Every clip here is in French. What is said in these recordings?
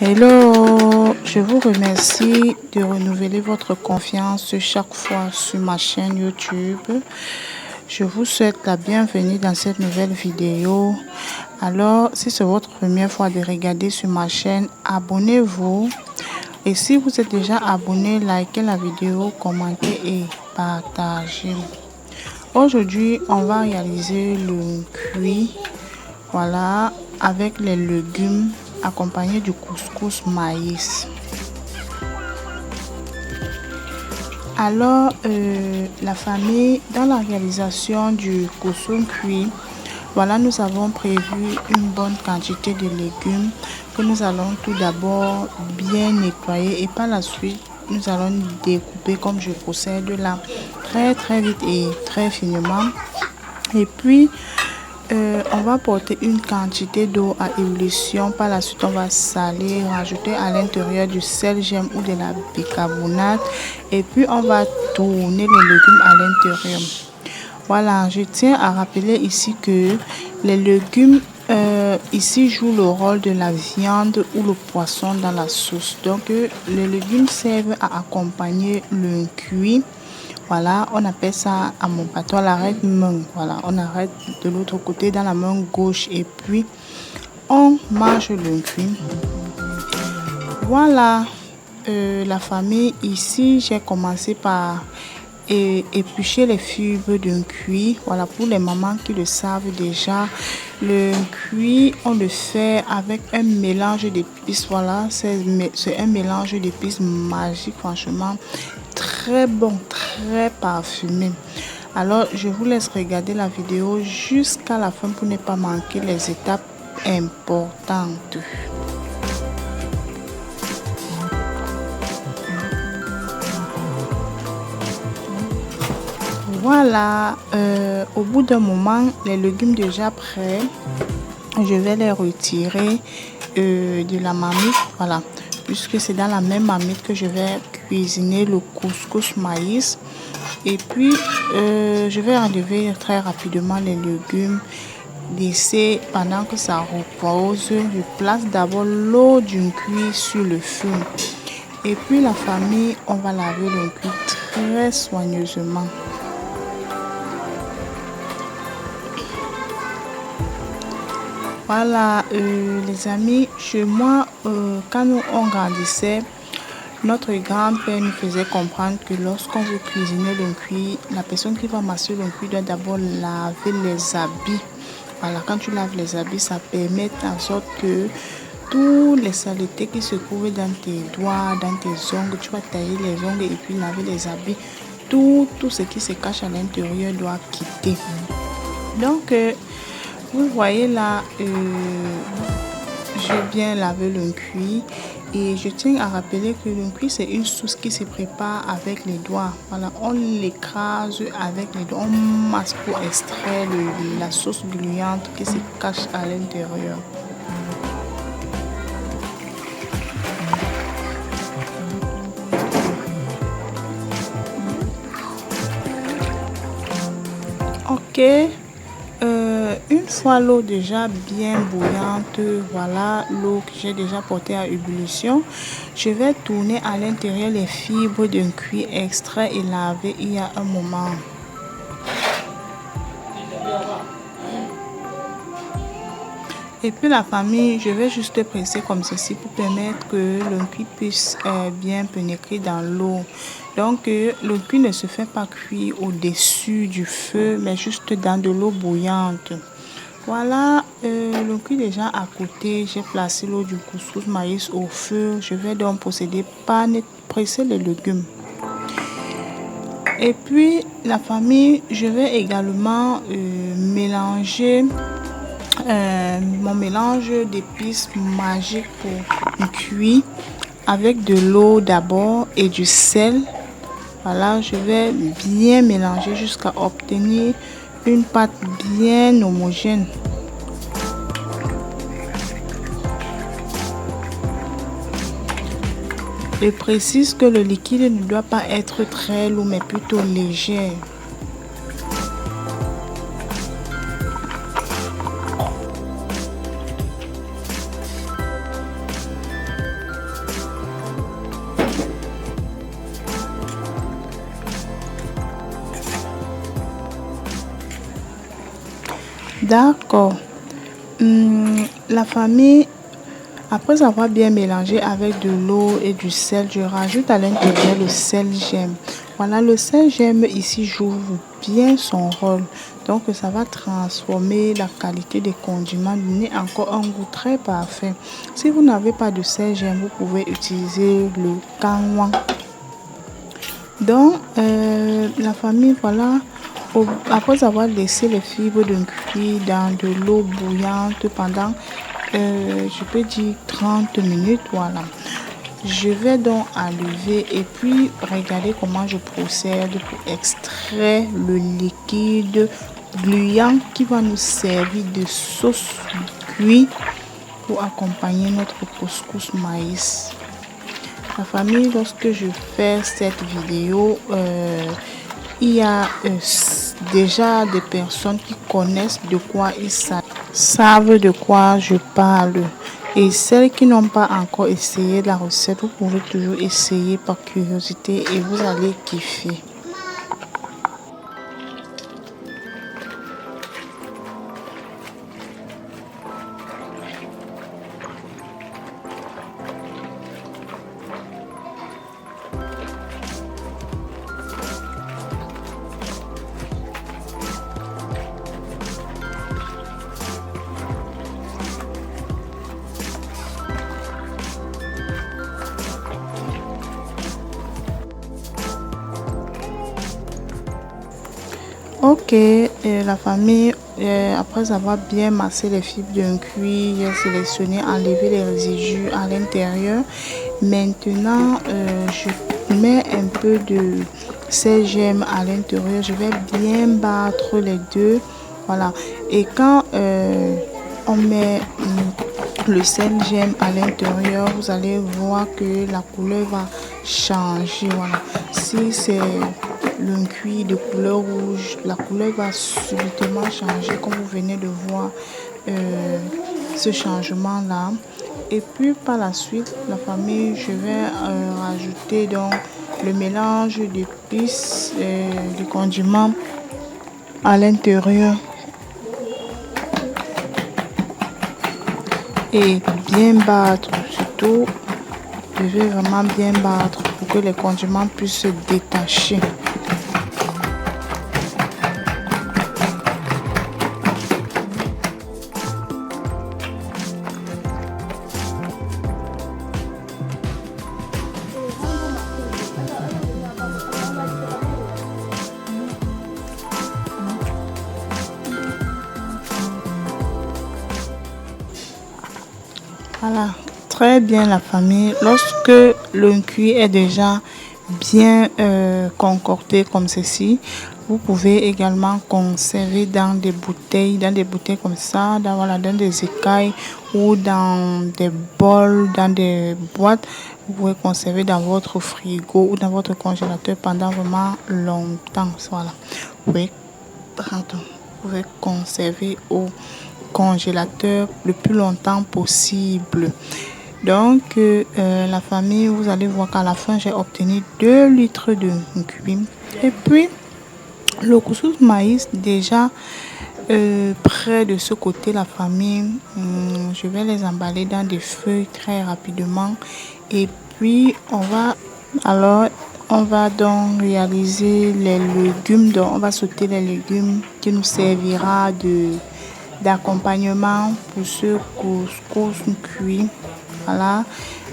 Hello, je vous remercie de renouveler votre confiance chaque fois sur ma chaîne YouTube. Je vous souhaite la bienvenue dans cette nouvelle vidéo. Alors, si c'est votre première fois de regarder sur ma chaîne, abonnez-vous. Et si vous êtes déjà abonné, likez la vidéo, commentez et partagez. Aujourd'hui, on va réaliser le cuit, voilà, avec les légumes accompagné du couscous maïs. Alors, la famille, dans la réalisation du couscous cuit, voilà, nous avons prévu une bonne quantité de légumes que nous allons tout d'abord bien nettoyer et par la suite, nous allons découper comme je procède là, très vite et très finement. Et puis, on va porter une quantité d'eau à ébullition. Par la suite, on va saler, rajouter à l'intérieur du sel, gemme ou de la bicarbonate. Et puis, on va tourner les légumes à l'intérieur. Voilà, je tiens à rappeler ici que les légumes ici jouent le rôle de la viande ou le poisson dans la sauce. Donc, les légumes servent à accompagner le cuit. Voilà, on appelle ça à mon patois l'arrête main. Voilà, on arrête de l'autre côté dans la main gauche et puis on mange le cuit. Voilà, la famille, ici j'ai commencé par éplucher les fibres d'un cuit. Voilà, pour les mamans qui le savent déjà, le cuit on le fait avec un mélange d'épices. Voilà, c'est un mélange d'épices magique, franchement très bon, très parfumé. Alors je vous laisse regarder la vidéo jusqu'à la fin pour ne pas manquer les étapes importantes. Voilà, au bout d'un moment, les légumes déjà prêts, je vais les retirer de la marmite. Voilà, puisque c'est dans la même marmite que je vais cuisiner le couscous maïs. Et puis, je vais enlever très rapidement les légumes. Laisser pendant que ça repose. Je place d'abord l'eau d'une cuit sur le feu. Et puis, la famille, on va laver le cuit très soigneusement. Voilà, les amis, chez moi, quand on grandissait, notre grand-père nous faisait comprendre que lorsqu'on veut cuisiner le cuit, la personne qui va masser le cuit doit d'abord laver les habits. Voilà, quand tu laves les habits, ça permet en sorte que tous les saletés qui se trouvent dans tes doigts, dans tes ongles, tu vas tailler les ongles et puis laver les habits. Tout ce qui se cache à l'intérieur doit quitter. Donc, vous voyez là, j'ai bien lavé le cuit. Et je tiens à rappeler que le cuit, c'est une sauce qui se prépare avec les doigts. Voilà, on l'écrase avec les doigts. On masse pour extraire la sauce gluante qui se cache à l'intérieur. Ok. Une fois l'eau déjà bien bouillante, voilà l'eau que j'ai déjà portée à ébullition, je vais tourner à l'intérieur les fibres d'un cuit extrait et lavé il y a un moment. Et puis la famille, je vais juste presser comme ceci pour permettre que le cuit puisse bien pénétrer dans l'eau. Donc le cuit ne se fait pas cuire au-dessus du feu, mais juste dans de l'eau bouillante. Voilà, le cuit déjà à côté, j'ai placé l'eau du couscous maïs au feu. Je vais donc procéder par presser les légumes. Et puis la famille, je vais également mélanger mon mélange d'épices magiques pour cuire avec de l'eau d'abord et du sel. Voilà, je vais bien mélanger jusqu'à obtenir une pâte bien homogène. Je précise que le liquide ne doit pas être très lourd mais plutôt léger. D'accord. La famille, après avoir bien mélangé avec de l'eau et du sel, je rajoute à l'intérieur le sel gemme. Voilà, le sel gemme ici joue bien son rôle. Donc, ça va transformer la qualité des condiments, donner encore un goût très parfait. Si vous n'avez pas de sel gemme, vous pouvez utiliser le kangwang. Donc, la famille, voilà, après avoir laissé les fibres d'un cuit dans de l'eau bouillante pendant, je peux dire 30 minutes, voilà. Je vais donc enlever et puis regarder comment je procède pour extraire le liquide gluant qui va nous servir de sauce cuite pour accompagner notre couscous maïs. La famille, lorsque je fais cette vidéo, il y a déjà des personnes qui connaissent de quoi ils savent de quoi je parle. Et celles qui n'ont pas encore essayé la recette, vous pouvez toujours essayer par curiosité et vous allez kiffer. Ok, la famille, après avoir bien massé les fibres d'un cuit, j'ai sélectionné, enlevé les résidus à l'intérieur. Maintenant, je mets un peu de sel gemme à l'intérieur. Je vais bien battre les deux. Voilà. Et quand on met le sel gemme à l'intérieur, vous allez voir que la couleur va changer. Voilà. Si c'est le cuit de couleur rouge, la couleur va subitement changer comme vous venez de voir ce changement là. Et puis par la suite, la famille, je vais rajouter donc le mélange d'épices et de condiments à l'intérieur et bien battre. Surtout, je vais vraiment bien battre pour que les condiments puissent se détacher. Voilà, très bien la famille. Lorsque le cuit est déjà bien concocté comme ceci, vous pouvez également conserver dans des bouteilles comme ça, voilà, dans des écailles ou dans des bols, dans des boîtes. Vous pouvez conserver dans votre frigo ou dans votre congélateur pendant vraiment longtemps. Voilà, vous pouvez conserver au congélateur le plus longtemps possible. Donc, la famille, vous allez voir qu'à la fin, j'ai obtenu 2 litres de cuit. Et puis, le couscous maïs déjà près de ce côté, la famille, je vais les emballer dans des feuilles très rapidement. Et puis, on va donc réaliser les légumes. Donc, on va sauter les légumes qui nous servira d'accompagnement pour ce couscous cuit. Voilà.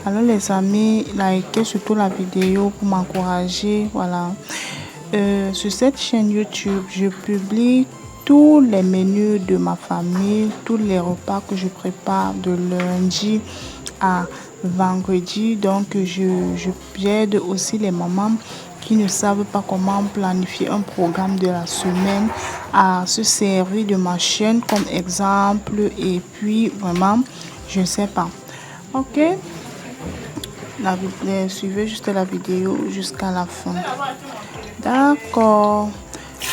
Alors les amis, likez surtout la vidéo pour m'encourager. Voilà. Sur cette chaîne YouTube, je publie tous les menus de ma famille, tous les repas que je prépare de lundi à vendredi. Donc j'aide aussi les mamans qui ne savent pas comment planifier un programme de la semaine à se servir de ma chaîne comme exemple. Et puis vraiment, je ne sais pas. Ok, suivez juste la vidéo jusqu'à la fin. D'accord.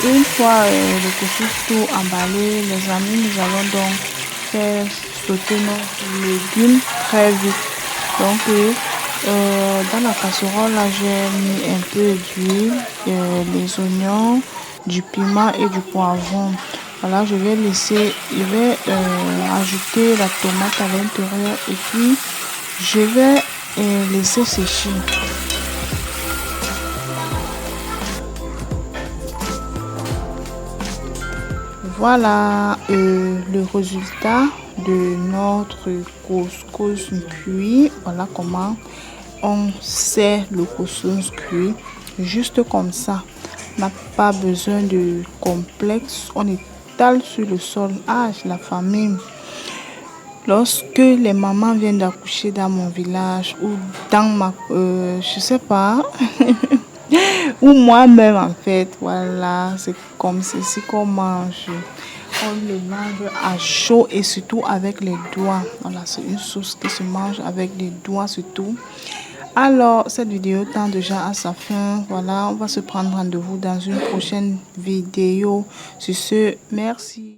Une fois le couscous tout emballé, les amis, nous allons donc faire sauter nos légumes très vite. Donc dans la casserole là, j'ai mis un peu d'huile, les oignons, du piment et du poivron. Voilà, je vais ajouter la tomate à l'intérieur et puis je vais laisser sécher. Voilà le résultat de notre couscous cuit. Voilà comment on sert le couscous cuit. Juste comme ça. On n'a pas besoin de complexe. On étale sur le sol. Ah, la famille. Lorsque les mamans viennent d'accoucher dans mon village ou dans je sais pas, ou moi-même en fait, voilà, c'est comme ceci qu'on mange. On le mange à chaud et surtout avec les doigts. Voilà, c'est une sauce qui se mange avec les doigts surtout. Alors, cette vidéo tend déjà à sa fin. Voilà, on va se prendre rendez-vous dans une prochaine vidéo. Sur ce, merci.